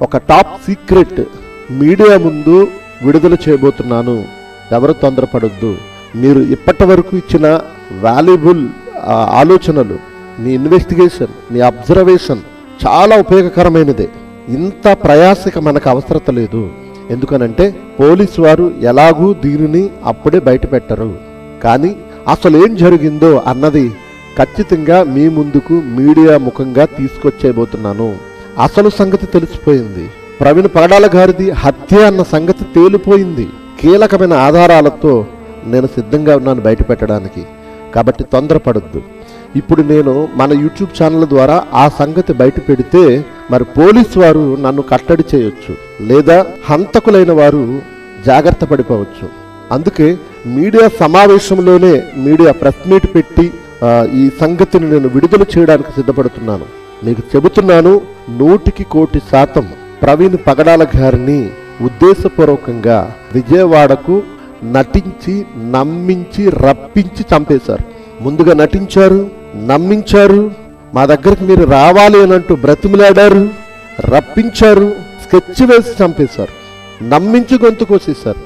ఒక top secret media ముందు విడుదల చేయబోతున్నాను. ఎవరు తొందరపడొద్దు. మీరు ఇప్పటి వరకు ఇచ్చిన వాల్యుబుల్ ఆలోచనలు, మీ ఇన్వెస్టిగేషన్, మీ అబ్జర్వేషన్ చాలా ఉపయోగకరమైనదే. ఇంత ప్రయాసక మనకు అవసరత లేదు. ఎందుకనంటే పోలీసు వారు ఎలాగూ దీనిని అప్పుడే బయట పెట్టరు. కానీ అసలు ఏం జరిగిందో అన్నది ఖచ్చితంగా మీ ముందుకు మీడియా ముఖంగా తీసుకొచ్చేయబోతున్నాను. అసలు సంగతి తెలిసిపోయింది. ప్రవీణ్ పగడాల గారిది హత్య అన్న సంగతి తేలిపోయింది. కీలకమైన ఆధారాలతో నేను సిద్ధంగా ఉన్నాను బయట పెట్టడానికి. కాబట్టి తొందరపడొద్దు. ఇప్పుడు నేను మన యూట్యూబ్ ఛానల్ ద్వారా ఆ సంగతి బయట పెడితే మరి పోలీసు వారు నన్ను కట్టడి చేయొచ్చు, లేదా హంతకులైన వారు జాగ్రత్త పడిపోవచ్చు. అందుకే మీడియా సమావేశంలోనే మీడియా ప్రెస్ మీట్ పెట్టి ఈ సంగతిని నేను విడుదల చేయడానికి సిద్ధపడుతున్నాను. మీకు చెబుతున్నాను, 100% ప్రవీణ్ పగడాల గారిని ఉద్దేశపూర్వకంగా విజయవాడకు నటించి, నమ్మించి, రప్పించి చంపేశారు. ముందుగా నటించారు, నమ్మించారు, మా దగ్గరికి మీరు రావాలి అనంటూ బ్రతిమలాడారు, రప్పించారు, స్కెచ్ వేసి చంపేశారు, నమ్మించి గొంతు కోసేశారు.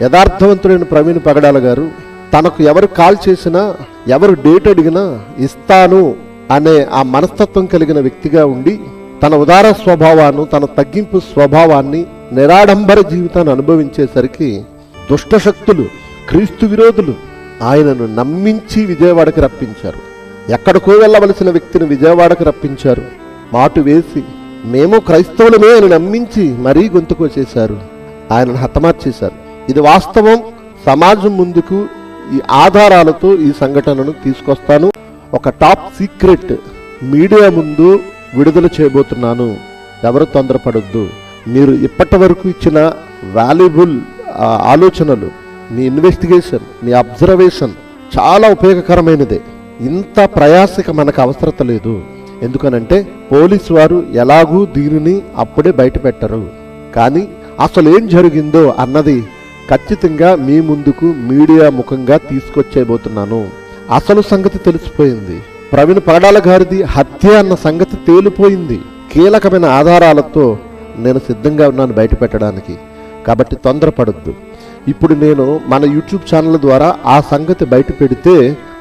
యథార్థవంతుడైన ప్రవీణ్ పగడాల గారు తనకు ఎవరు కాల్ చేసినా, ఎవరు డేట్ అడిగినా ఇస్తాను అనే ఆ మనస్తత్వం కలిగిన వ్యక్తిగా ఉండి తన ఉదార స్వభావాన్ని, తన తగ్గింపు స్వభావాన్ని, నిరాడంబర జీవితాన్ని అనుభవించేసరికి దుష్టశక్తులు, క్రీస్తు విరోధులు ఆయనను నమ్మించి విజయవాడకి రప్పించారు. ఎక్కడికో వెళ్ళవలసిన వ్యక్తిని విజయవాడకు రప్పించారు. మాటు వేసి మేము క్రైస్తవులమే అని నమ్మించి మరీ గొంతుకొచ్చేశారు. ఆయనను హతమార్చేశారు. ఇది వాస్తవం. సమాజం ముందుకు ఈ ఆధారాలతో ఈ సంఘటనను తీసుకొస్తాను. ఒక టాప్ సీక్రెట్ మీడియా ముందు విడుదల చేయబోతున్నాను. ఎవరు తొందరపడొద్దు. మీరు ఇప్పటి వరకు ఇచ్చిన వాల్యుబుల్ ఆలోచనలు, మీ ఇన్వెస్టిగేషన్, మీ అబ్జర్వేషన్ చాలా ఉపయోగకరమైనదే. ఇంత ప్రయాసక మనకు అవసరత లేదు. ఎందుకనంటే పోలీసు వారు ఎలాగూ దీనిని అప్పుడే బయట పెట్టరు. కానీ అసలు ఏం జరిగిందో అన్నది ఖచ్చితంగా మీ ముందుకు మీడియా ముఖంగా తీసుకొచ్చేయబోతున్నాను. అసలు సంగతి తెలిసిపోయింది. ప్రవీణ్ పగడాల గారిది హత్య అన్న సంగతి తేలిపోయింది. కీలకమైన ఆధారాలతో నేను సిద్ధంగా ఉన్నాను బయట పెట్టడానికి. కాబట్టి తొందరపడొద్దు. ఇప్పుడు నేను మన యూట్యూబ్ ఛానల్ ద్వారా ఆ సంగతి బయట పెడితే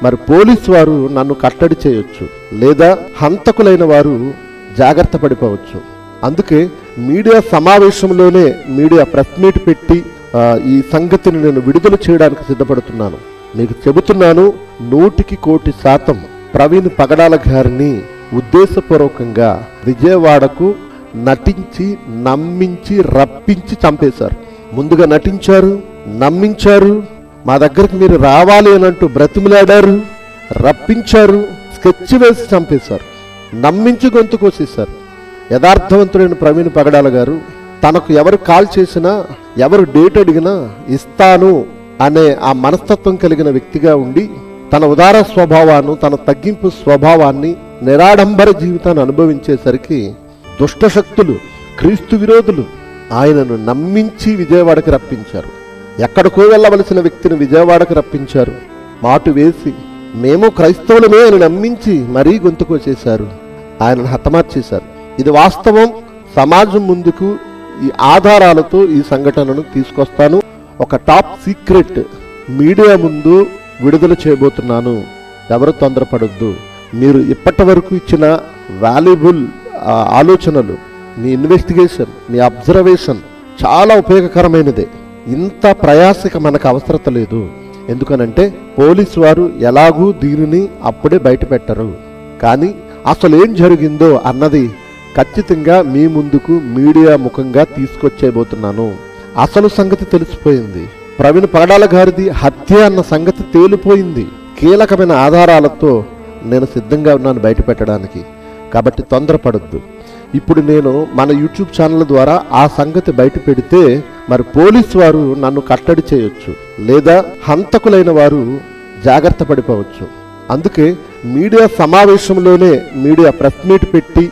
మరి పోలీసు వారు నన్ను కట్టడి చేయొచ్చు, లేదా హంతకులైన వారు జాగ్రత్త పడిపోవచ్చు. అందుకే మీడియా సమావేశంలోనే మీడియా ప్రెస్ మీట్ పెట్టి ఈ సంగతిని నేను విడుదల చేయడానికి సిద్ధపడుతున్నాను. మీకు చెబుతున్నాను, 100% ప్రవీణ్ పగడాల గారిని ఉద్దేశపూర్వకంగా విజయవాడకు నటించి, నమ్మించి, రప్పించి చంపేశారు. ముందుగా నటించారు, నమ్మించారు, మా దగ్గరికి మీరు రావాలి అనంటూ బ్రతిమలాడారు, రప్పించారు, స్కెచ్ వేసి చంపేశారు, నమ్మించి గొంతు కోసేశారు. యథార్థవంతుడైన ప్రవీణ్ పగడాల గారు తనకు ఎవరు కాల్ చేసినా, ఎవరు డేట్ అడిగినా ఇస్తాను అనే ఆ మనస్తత్వం కలిగిన వ్యక్తిగా ఉండి తన ఉదార స్వభావాన్ని, తన తగ్గింపు స్వభావాన్ని, నిరాడంబర జీవితాన్ని అనుభవించేసరికి దుష్టశక్తులు, క్రీస్తు విరోధులు ఆయనను నమ్మించి విజయవాడకి రప్పించారు. ఎక్కడికో వెళ్ళవలసిన వ్యక్తిని విజయవాడకు రప్పించారు. మాటు వేసి మేము క్రైస్తవులమే అని నమ్మించి మరీ గొంతుకొచ్చేశారు. ఆయనను హతమార్చేశారు. ఇది వాస్తవం. సమాజం ముందుకు ఈ ఆధారాలతో ఈ సంఘటనను తీసుకొస్తాను. ఒక టాప్ సీక్రెట్ మీడియా ముందు విడుదల చేయబోతున్నాను. ఎవరు తొందరపడొద్దు. మీరు ఇప్పటి వరకు ఇచ్చిన వాల్యుబుల్ ఆలోచనలు, మీ ఇన్వెస్టిగేషన్, మీ అబ్జర్వేషన్ చాలా ఉపయోగకరమైనదే. ఇంత ప్రయాసక మనకు అవసరత లేదు. ఎందుకనంటే పోలీసు వారు ఎలాగూ దీనిని అప్పుడే బయట పెట్టరు. కానీ అసలు ఏం జరిగిందో అన్నది ఖచ్చితంగా మీ ముందుకు మీడియా ముఖంగా తీసుకొచ్చేయబోతున్నాను. అసలు సంగతి తెలిసిపోయింది. ప్రవీణ్ పగడాల గారిది హత్య అన్న సంగతి తేలిపోయింది. కీలకమైన ఆధారాలతో నేను సిద్ధంగా ఉన్నాను బయట పెట్టడానికి. కాబట్టి తొందరపడొద్దు. ఇప్పుడు నేను మన యూట్యూబ్ ఛానల్ ద్వారా ఆ సంగతి బయట పెడితే మరి పోలీసు వారు నన్ను కట్టడి చేయొచ్చు, లేదా హంతకులైన వారు జాగ్రత్త పడిపోవచ్చు. అందుకే మీడియా సమావేశంలోనే మీడియా ప్రెస్ మీట్ పెట్టి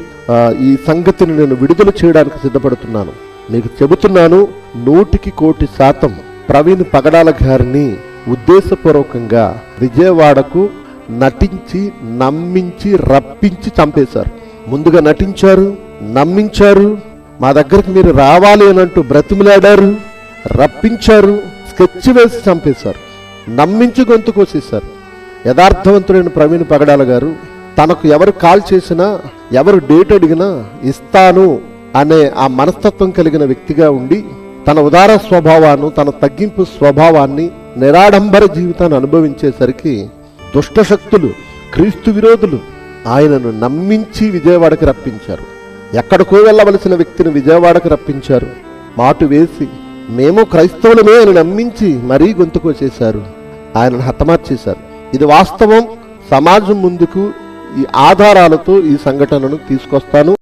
ఈ సంగతిని నేను విడుదల చేయడానికి సిద్ధపడుతున్నాను. మీకు చెబుతున్నాను, 100% ప్రవీణ్ పగడాల గారిని ఉద్దేశపూర్వకంగా విజయవాడకు నటించి, నమ్మించి, రప్పించి చంపేశారు. ముందుగా నటించారు, నమ్మించారు, మా దగ్గరికి మీరు రావాలి అని అంటూ బ్రతిమలాడారు, రప్పించారు, స్కెచ్ వేసి చంపేశారు, నమ్మించి గొంతు కోసేశారు. యథార్థవంతుడైన ప్రవీణ్ పగడాల గారు తనకు ఎవరు కాల్ చేసినా, ఎవరు డేట్ అడిగినా ఇస్తాను అనే ఆ మనస్తత్వం కలిగిన వ్యక్తిగా ఉండి తన ఉదార స్వభావాన్ని, తన తగ్గింపు స్వభావాన్ని, నిరాడంబర జీవితాన్ని అనుభవించేసరికి దుష్టశక్తులు, క్రీస్తు విరోధులు ఆయనను నమ్మించి విజయవాడకి రప్పించారు. ఎక్కడికో వెళ్ళవలసిన వ్యక్తిని విజయవాడకు రప్పించారు. మాటు వేసి మేము క్రైస్తవులమే అని నమ్మించి మరీ గొంతుకొచ్చేశారు, ఆయనను హతమార్చేశారు. ఇది వాస్తవం. సమాజం ముందుకు ఈ ఆధారాలతో ఈ సంఘటనను తీసుకొస్తాను.